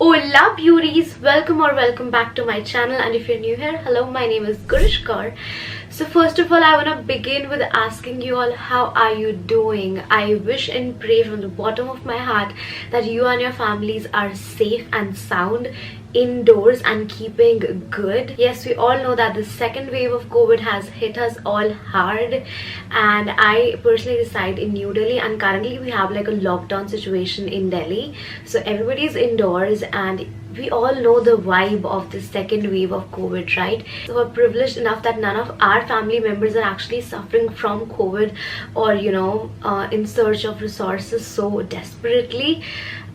Hola beauties, welcome back to my channel, and if you're new here, hello, my name is Gurish Kaur. So first of all, I want to begin with asking you all, how are you doing? I wish and pray from the bottom of my heart that you and your families are safe and sound indoors and keeping good. Yes, we all know that the second wave of COVID has hit us all hard, and I personally reside in New Delhi, and currently we have like a lockdown situation in Delhi, so everybody is indoors, and we all know the vibe of the second wave of COVID, right? So we're privileged enough that none of our family members are actually suffering from COVID or in search of resources so desperately.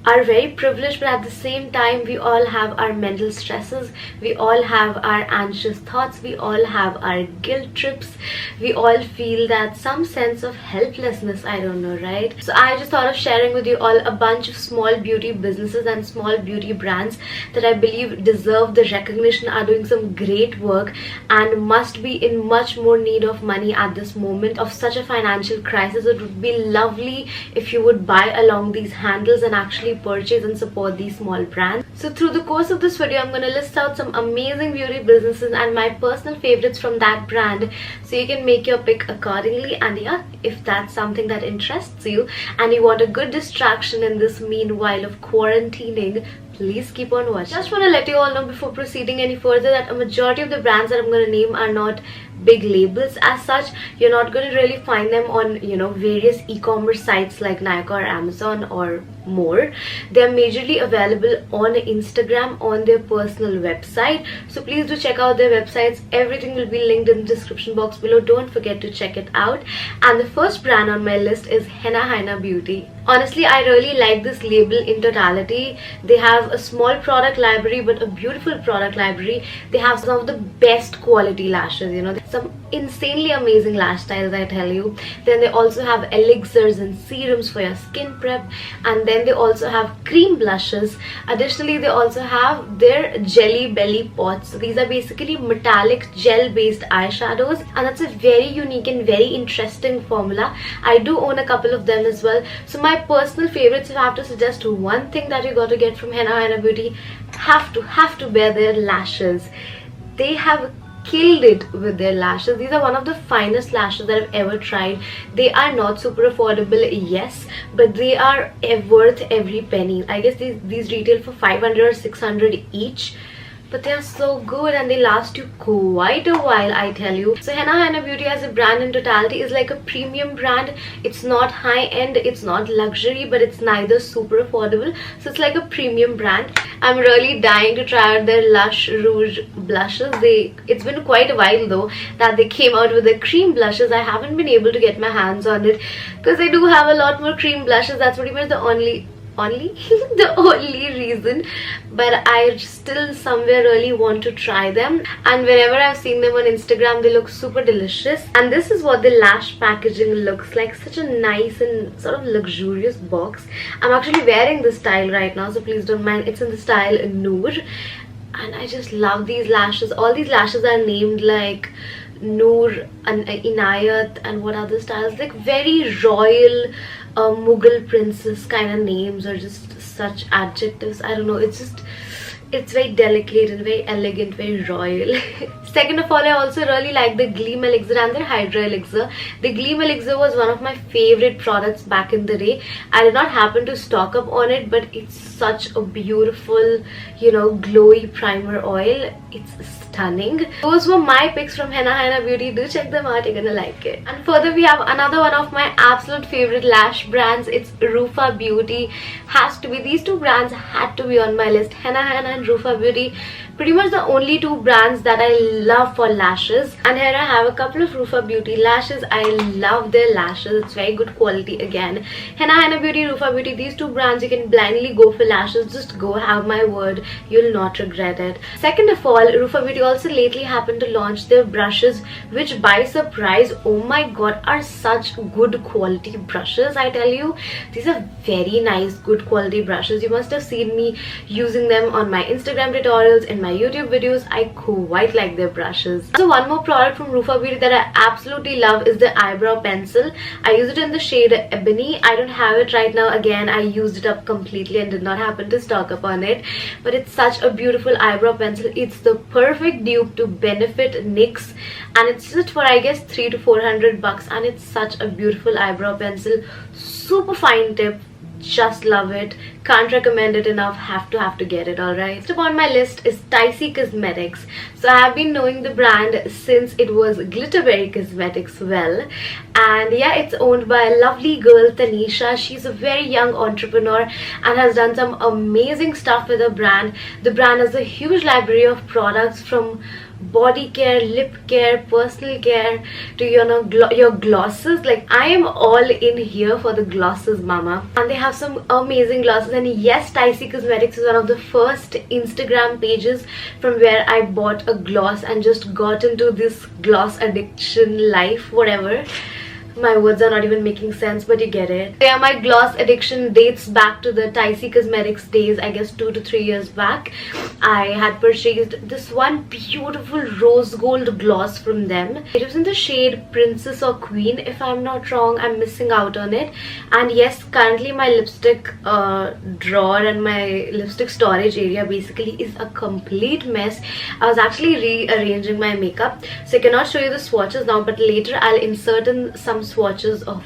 Are very privileged, but at the same time we all have our mental stresses, we all have our anxious thoughts, we all have our guilt trips, we all feel that some sense of helplessness, I don't know, right? So I just thought of sharing with you all a bunch of small beauty businesses and small beauty brands that I believe deserve the recognition, are doing some great work, and must be in much more need of money at this moment of such a financial crisis. It would be lovely if you would buy along these handles and actually purchase and support these small brands. So through the course of this video, I'm going to list out some amazing beauty businesses and my personal favorites from that brand, so you can make your pick accordingly. And yeah, if that's something that interests you and you want a good distraction in this meanwhile of quarantining, please keep on watching. Just want to let you all know before proceeding any further that a majority of the brands that I'm going to name are not big labels as such. You're not going to really find them on various e-commerce sites like Nykaa or Amazon or more. They're majorly available on Instagram on their personal website, so please do check out their websites. Everything will be linked in the description box below. Don't forget to check it out. And the first brand on my list is Henna Henna Beauty. Honestly, I really like this label in totality. They have a small product library but a beautiful product library. They have some of the best quality lashes, some insanely amazing lash styles, I tell you. Then they also have elixirs and serums for your skin prep, and then they also have cream blushes. Additionally, they also have their jelly belly pots. So these are basically metallic gel based eyeshadows, and that's a very unique and very interesting formula. I do own a couple of them as well. So my personal favorites, if I have to suggest one thing that you got to get from Henna Henna Beauty, have to bear their lashes. They have killed it with their lashes. These are one of the finest lashes that I've ever tried. They are not super affordable, yes, but they are worth every penny. I guess these retail for 500 or 600 each, but they are so good and they last you quite a while, I tell you. So Henna Henna Beauty as a brand in totality is like a premium brand. It's not high end, it's not luxury, but it's neither super affordable, so it's like a premium brand. I'm really dying to try out their Lush Rouge blushes. It's been quite a while though that they came out with the cream blushes. I haven't been able to get my hands on it because they do have a lot more cream blushes. That's pretty much the only the only reason, but I still somewhere really want to try them, and whenever I've seen them on Instagram, they look super delicious. And this is what the lash packaging looks like. Such a nice and sort of luxurious box. I'm actually wearing this style right now, so please don't mind. It's in the style Noor, and I just love these lashes. All these lashes are named like Noor and Inayat and what other styles, like very royal Mughal princess kind of names, or just such adjectives. I don't know, it's very delicate and very elegant, very royal. Second of all, I also really like the Gleam Elixir and their Hydra Elixir. The Gleam Elixir was one of my favorite products back in the day. I did not happen to stock up on it, but it's such a beautiful, glowy primer oil. It's stunning. Those were my picks from Henna Henna Beauty. Do check them out, you're gonna like it. And further, we have another one of my absolute favorite lash brands. It's Rufa Beauty. Has to be. These two brands had to be on my list. Henna Henna and Rufa Beauty, pretty much the only two brands that I love for lashes. And here I have a couple of Rufa Beauty lashes. I love their lashes. It's very good quality again. Henna Henna Beauty, Rufa Beauty, these two brands you can blindly go for lashes. Just go, have my word, you'll not regret it. Second of all, Rufa Beauty also lately happened to launch their brushes, which by surprise, oh my god, are such good quality brushes, I tell you. These are very nice, good quality brushes. You must have seen me using them on my Instagram tutorials, in my YouTube videos. I quite like their brushes. So one more product from Rufa Beauty that I absolutely love is the eyebrow pencil. I use it in the shade Ebony. I don't have it right now. Again, I used it up completely and did not happen to stock up on it, but it's such a beautiful eyebrow pencil. It's the perfect dupe to Benefit NYX, and it's just for I guess 300 to 400 bucks, and it's such a beautiful eyebrow pencil. Super fine tip, just love it, can't recommend it enough, have to get it. All right, next up on my list is Tycie Cosmetics. So I have been knowing the brand since it was Glitterberry Cosmetics well, and yeah, it's owned by a lovely girl, Tanisha. She's a very young entrepreneur and has done some amazing stuff with the brand. The brand has a huge library of products, from body care, lip care, personal care, to your glosses. Like, I am all in here for the glosses, mama, and they have some amazing glosses. And yes, Tycie Cosmetics is one of the first Instagram pages from where I bought a gloss and just got into this gloss addiction life, whatever. My words are not even making sense, but you get it. Yeah, my gloss addiction dates back to the Tycie Cosmetics days, I guess 2 to 3 years back. I had purchased this one beautiful rose gold gloss from them. It was in the shade Princess or Queen, if I'm not wrong. I'm missing out on it. And yes, currently my lipstick drawer and my lipstick storage area basically is a complete mess. I was actually rearranging my makeup, so I cannot show you the swatches now, but later I'll insert in some swatches of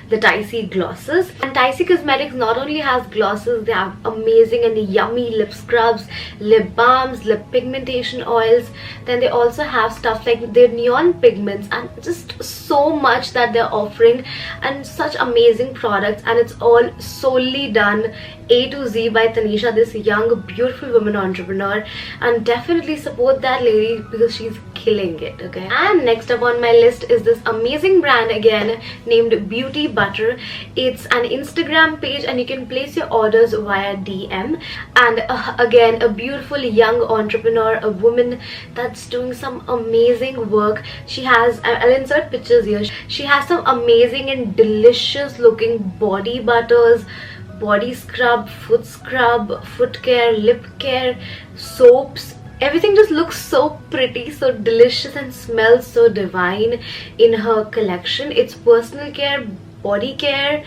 the Tycie glosses. And Tycie Cosmetics not only has glosses, they have amazing and yummy lip scrubs, lip balms, lip pigmentation oils. Then they also have stuff like their neon pigments, and just so much that they're offering, and such amazing products. And it's all solely done A to Z by Tanisha, this young beautiful woman entrepreneur, and definitely support that lady because she's killing it. Okay, and next up on my list is this amazing brand again named Beauty Butter. It's an Instagram page and you can place your orders via DM. And again, a beautiful young entrepreneur, a woman that's doing some amazing work. She has, I'll insert pictures here, she has some amazing and delicious looking body butters, body scrub, foot care, lip care, soaps. Everything just looks so pretty, so delicious, and smells so divine in her collection. It's personal care, body care,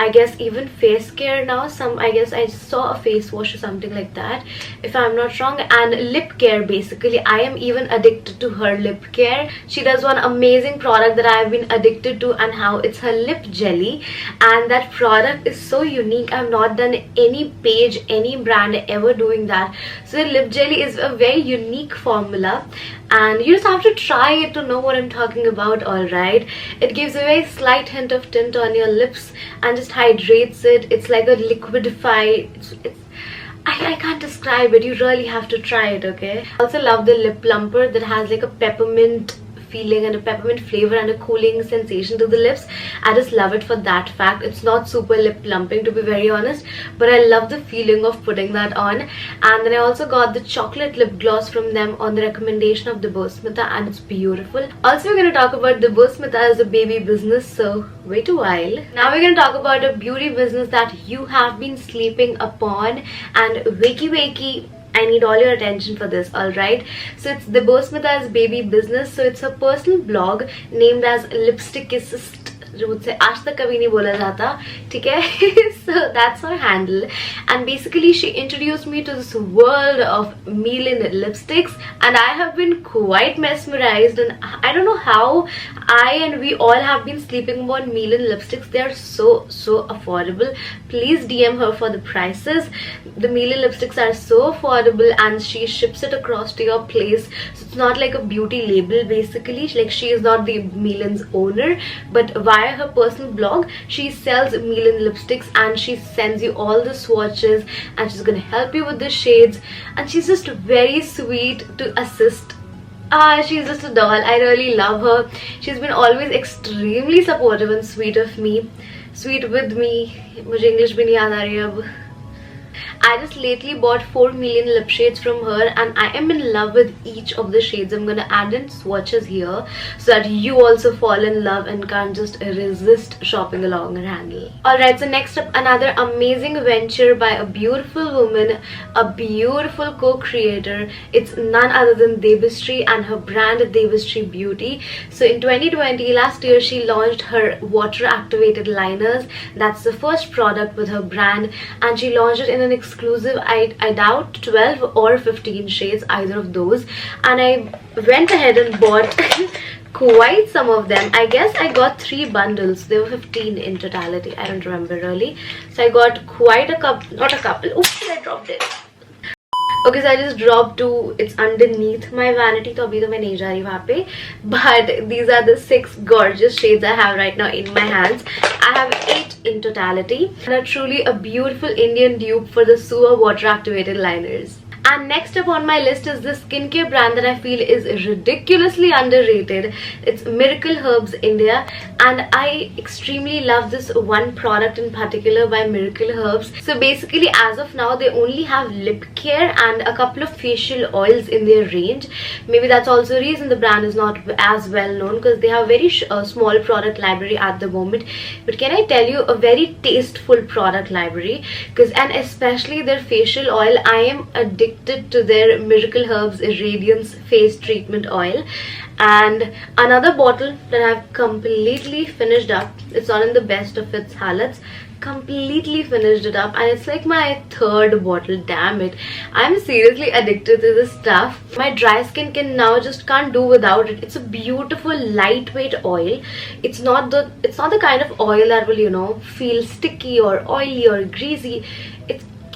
I guess even face care now. I guess I saw a face wash or something like that, if I'm not wrong. And lip care, basically. I am even addicted to her lip care. She does one amazing product that I've been addicted to, and how it's her lip jelly, and that product is so unique. I've not done any page, any brand ever doing that. So the lip jelly is a very unique formula, and you just have to try it to know what I'm talking about. All right, it gives a very slight hint of tint on your lips and just hydrates it. It's like a liquidified, I can't describe it. You really have to try it. Okay, I also love the lip plumper that has like a peppermint feeling and a peppermint flavor and a cooling sensation to the lips. I just love it for that fact. It's not super lip plumping, to be very honest, but I love the feeling of putting that on. And then I also got the chocolate lip gloss from them on the recommendation of Debosmita, and it's beautiful. Also, we're going to talk about Debosmita as a baby business, so wait a while. Now we're going to talk about a beauty business that you have been sleeping upon, and wakey I need all your attention for this. All right, so it's Debosmita's baby business. So it's a personal blog named as Lipstickist, जो मुझसे आज तक कभी नहीं बोला जाता, ठीक है? So that's her handle, and basically she introduced me to this world of Milan lipsticks, and I have been quite mesmerized. And I don't know how we all have been sleeping on Milan lipsticks. They are so affordable. Please DM her for the prices. The Milan lipsticks are so affordable, and she ships it across to your place. So it's not like a beauty label, basically. Like, she is not the Milan's owner, but via her personal blog she sells Milan lipsticks, and she sends you all the swatches, and she's gonna help you with the shades, and she's just very sweet to assist. She's just a doll. I really love her. She's been always extremely supportive and sweet with me. मुझे English भी नहीं याद आ रही अब. I just lately bought 4 million lip shades from her, and I am in love with each of the shades. I'm gonna add in swatches here so that you also fall in love and can't just resist shopping along her handle. Alright, so next up, another amazing venture by a beautiful woman, a beautiful co-creator. It's none other than Debashree and her brand Debashree Beauty. So in 2020, last year, she launched her water activated liners. That's the first product with her brand, and she launched it in an exclusive, I doubt 12 or 15 shades, either of those. And I went ahead and bought quite some of them. I guess I got 3 bundles. There were 15 in totality. I don't remember really. So I got quite a couple, not a couple. Oops, I dropped it. Okay, so I just dropped 2. It's underneath my vanity, so abhi to main nahi ja rahi wahan pe. But these are the 6 gorgeous shades I have right now in my hands. I have 8 in totality, and are truly a beautiful Indian dupe for the Suva water activated liners. And next up on my list is this skincare brand that I feel is ridiculously underrated. It's Miracle Herbs India, and I extremely love this one product in particular by Miracle Herbs. So basically, as of now, they only have lip care and a couple of facial oils in their range. Maybe that's also the reason the brand is not as well known, because they have a very small product library at the moment. But can I tell you, a very tasteful product library, and especially their facial oil. I am addicted to their Miracle Herbs Radiance Face Treatment Oil. And another bottle that I've completely finished up. It's not in the best of its halats. Completely finished it up, and it's like my 3rd bottle. Damn it, I'm seriously addicted to this stuff. My dry skin now just can't do without it. It's a beautiful lightweight oil. It's not the kind of oil that will, you know, feel sticky or oily or greasy.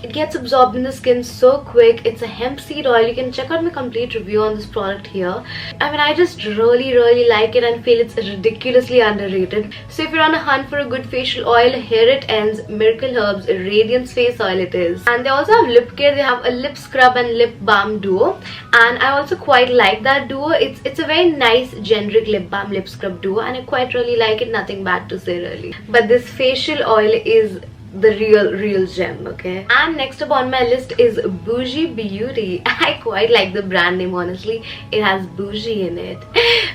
It gets absorbed in the skin so quick. It's a hemp seed oil. You can check out my complete review on this product here. I mean, I just really like it and feel it's ridiculously underrated. So if you're on a hunt for a good facial oil, here it ends. Miracle Herbs Radiance Face Oil it is. And they also have lip care. They have a lip scrub and lip balm duo, and I also quite like that duo. It's a very nice generic lip balm lip scrub duo, and I quite really like it. Nothing bad to say really. But this facial oil is the real gem. Okay, and next up on my list is Bougie Beauty. I quite like the brand name, honestly. It has bougie in it.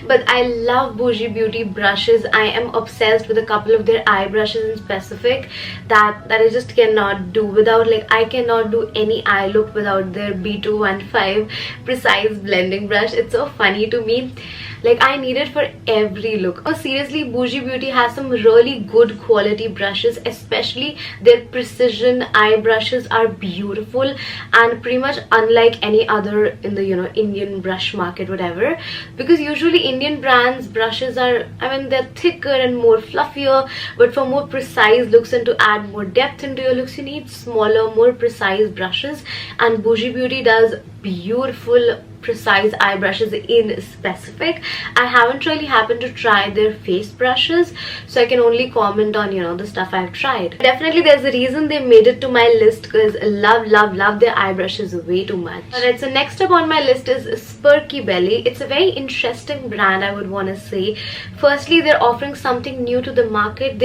But I love Bougie Beauty brushes. I am obsessed with a couple of their eye brushes in specific that I just cannot do without. Like, I cannot do any eye look without their B215 precise blending brush. It's so funny to me. Like, I need it for every look. Oh, seriously, Bougie Beauty has some really good quality brushes, especially their precision eye brushes are beautiful and pretty much unlike any other in the, you know, Indian brush market, whatever. Because usually Indian brands brushes are, I mean, they're thicker and more fluffier, but for more precise looks and to add more depth into your looks, you need smaller, more precise brushes. And Bougie Beauty does beautiful precise eye brushes in specific. I haven't really happened to try their face brushes, so I can only comment on, you know, the stuff I've tried. Definitely there's a reason they made it to my list, because love their eye brushes way too much. Alright, so next up on my list is Spurky Belly. It's a very interesting brand, I would want to say. Firstly, they're offering something new to the market.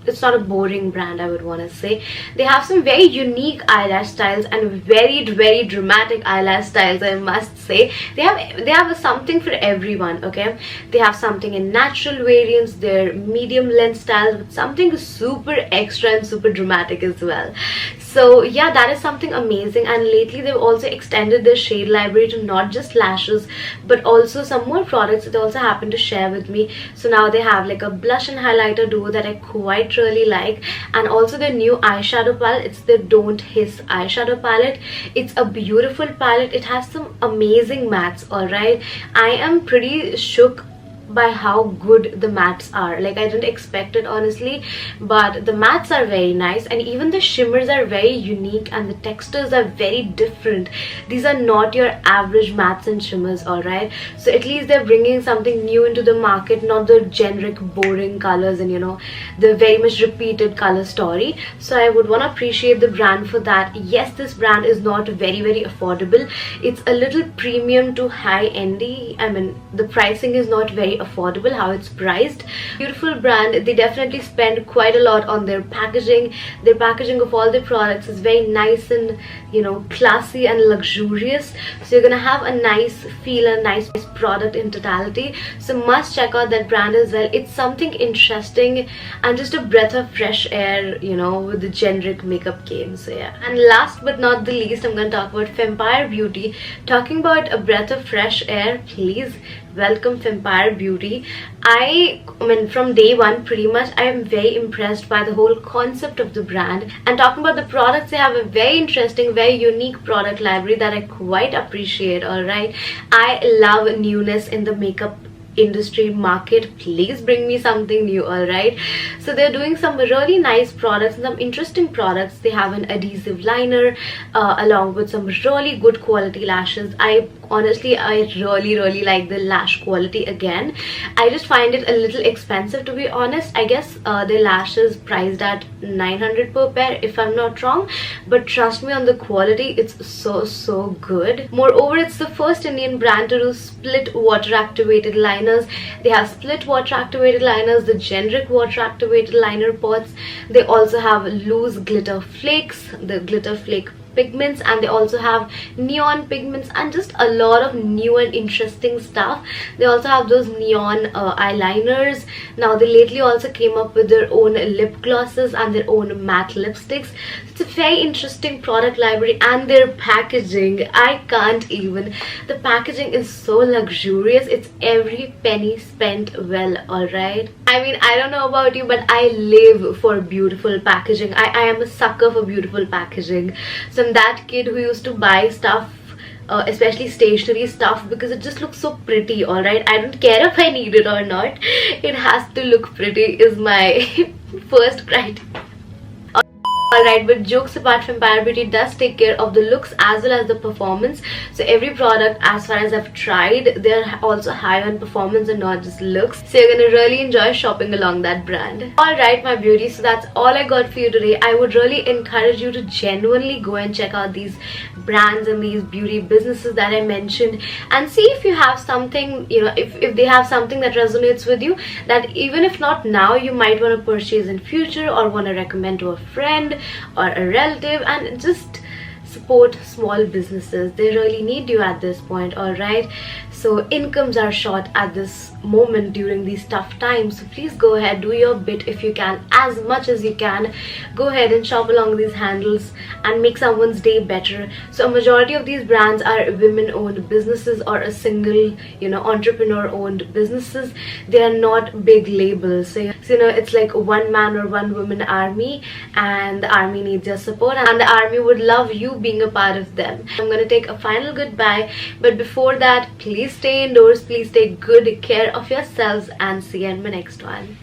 It's not a boring brand, I would want to say. They have some very unique eyelash styles and very dramatic eyelash styles, I must say. They have something for everyone. Okay, they have something in natural variants, their medium length styles, with something super extra and super dramatic as well. So yeah, that is something amazing. And lately they've also extended their shade library to not just lashes but also some more products that they also happen to share with me. So now they have like a blush and highlighter duo that I quite really like, and also their new eyeshadow palette. It's the Don't Hiss eyeshadow palette. It's a beautiful palette. It has some amazing mattes. Alright, I am pretty shook by how good the mattes are. Like, I didn't expect it, honestly, but the mattes are very nice, and even the shimmers are very unique and the textures are very different. These are not your average mattes and shimmers. Alright, so at least they're bringing something new into the market, not the generic boring colors and, you know, the very much repeated color story. So I would want to appreciate the brand for that. Yes, this brand is not very affordable. It's a little premium to high-endy. I mean, the pricing is not very affordable, how it's priced. Beautiful brand. They definitely spend quite a lot on their packaging. Their packaging of all their products is very nice and, you know, classy and luxurious. So you're gonna have a nice feel, a nice product in totality. So must check out that brand as well. It's something interesting and just a breath of fresh air, you know, with the generic makeup game. So yeah. And last but not the least, I'm gonna talk about Fempire Beauty. Talking about a breath of fresh air, please welcome Fempire Beauty. I mean, from day one pretty much, I am very impressed by the whole concept of the brand. And talking about the products, they have a very interesting, very unique product library that I quite appreciate. All right, I love newness in the makeup industry market. Please bring me something new. All right, so they're doing some really nice products and some interesting products. They have an adhesive liner along with some really good quality lashes. I really like the lash quality. Again, I just find it a little expensive, to be honest. I guess their lashes priced at 900 per pair if I'm not wrong, but trust me on the quality, it's so good. Moreover, it's the first Indian brand to do split water activated liners. They have split water activated liners, the generic water activated liner pots. They also have loose glitter flakes, the glitter flake pigments, and they also have neon pigments and just a lot of new and interesting stuff. They also have those neon eyeliners. Now they lately also came up with their own lip glosses and their own matte lipsticks. It's a very interesting product library, and their packaging, I can't even. The packaging is so luxurious. It's every penny spent well. All right, I mean, I don't know about you, but I live for beautiful packaging. I am a sucker for beautiful packaging. So I'm that kid who used to buy stuff, especially stationery stuff, because it just looks so pretty. All right, I don't care if I need it or not, it has to look pretty is my first criteria. Alright, but jokes apart, Fempire Beauty does take care of the looks as well as the performance. So every product, as far as I've tried, they're also high on performance and not just looks. So you're gonna really enjoy shopping along that brand. Alright, my beauty, so that's all I got for you today. I would really encourage you to genuinely go and check out these brands and these beauty businesses that I mentioned, and see if you have something, you know, if they have something that resonates with you, that even if not now, you might want to purchase in future or want to recommend to a friend or a relative, and just support small businesses. They really need you at this point. All right, so incomes are short at this moment during these tough times, so please go ahead, do your bit if you can, as much as you can. Go ahead and shop along these handles and make someone's day better. So a majority of these brands are women owned businesses or a single, you know, entrepreneur owned businesses. They are not big labels. So you know, it's like one man or one woman army, and the army needs your support, and the army would love you being a part of them. I'm gonna take a final goodbye, but before that, please stay indoors, please take good care of yourselves, and see you in my next one.